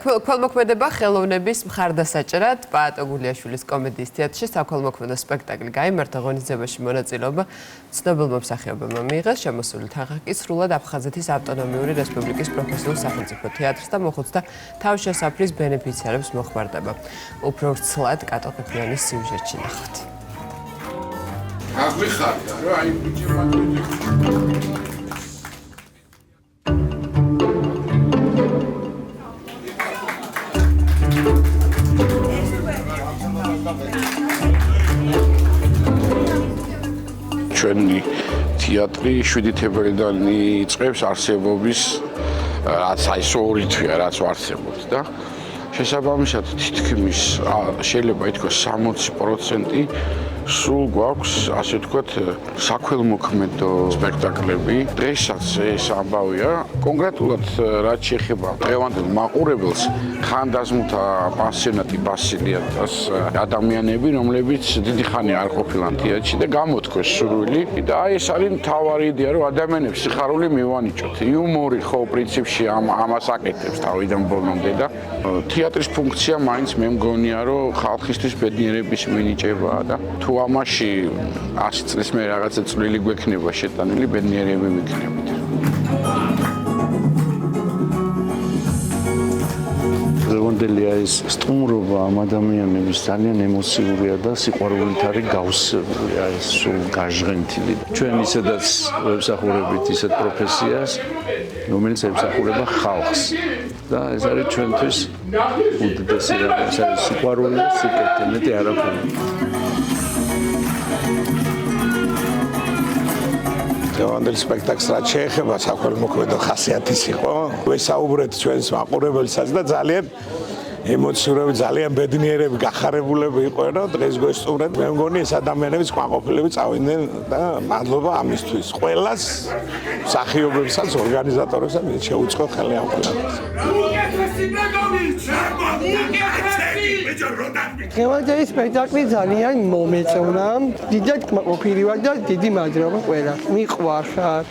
ქველმოქმედება ხელოვნების მხარდასაჭრად პაატო გულიაშვილის კომედიის თეატრში საქველმოქმედო სპექტაკლი გაიმართა. ღონისძიებაში მონაწილეობა ცნობილმა მსახიობებმა მიიღეს. შემოსული თანხა კი სრულად აფხაზეთის ავტონომიური რესპუბლიკის პროფესიულ სახელმწიფო თეატრს და მოხუცთა თავშესაფრის ბენეფიციარებს მოხმარდება. უფრო ვრცლად კატო ყიფიანის სიუჟეტში ნახოთ. აღვიხარდა რა აი ბიჭი მანდელი ჩვენი თეატრი 7 თებერვალიდან იწყებს არსებობის რაც აი ორი თვეა რაც ვარსებობთ და შესაბამისად თითქმის შეიძლება ითქვას 60% სულ გვაქვს ასე ვთქვათ საქველმოქმედო სპექტაკლები. დღესაც ეს ამბავია კონკრეტულად რაც შეეხება დღევანდელ მაყურებელს ხანდაზმულთა პანსიონატი ბასილიათას ადამიანები რომლებიც დიდი ხანი არ ყოფილან თეატრში და გამოთქვეს სურვილი და აი ეს არის მთავარი იდეა რომ ადამიანებს სიხარული მივანიჭოთ. იუმორი ხო პრინციპში ამას აკეთებს თავიდან ბოლომდე და თეატრის ფუნქცია მაინც მე მგონია რომ ხალხისთვის ბედნიერების მინიჭებაა და თუ ამაში 100 წლის მე რაღაცა წვლილი გვექნება შეტანილი ბედნიერები ვიქნებით. დღევანდელი ეს სტუმრობა ამ ადამიანების ძალიან ემოციურია და სიყვარულით არის გავსებული, ეს სულ გაჟღენთილი. ჩვენ ისედაც ვემსახურებით ისეთ პროფესიას, რომელიც ემსახურება ხალხს და ეს არის ჩვენთვის უდიდესი რაღაც სიყვარული და სიკეთე, მეტი არაფერი. დღევანდელ სპექტაკლს რაც შეეხება საქველმოქმედო ხასიათის იყო, ვესაუბრეთ ჩვენს მაყურებელსაც და ძალიან ემოციურები, ძალიან ბედნიერები, გახარებულები იყვნენ და დღეს გვესწორეთ. მე მგონი ეს ადამიანების კმაყოფილები წავიდნენ და მადლობა ამისთვის. ყველას მსახიობებსაც, ორგანიზატორებსაც შეუწყო ხელი ამ ყველაფერს. დღევანდელი სპექტაკლი ძალიან მომეწონა. დიდად კმაყოფილი ვარ და დიდი მადლობა ყველას. მიყვარხარ.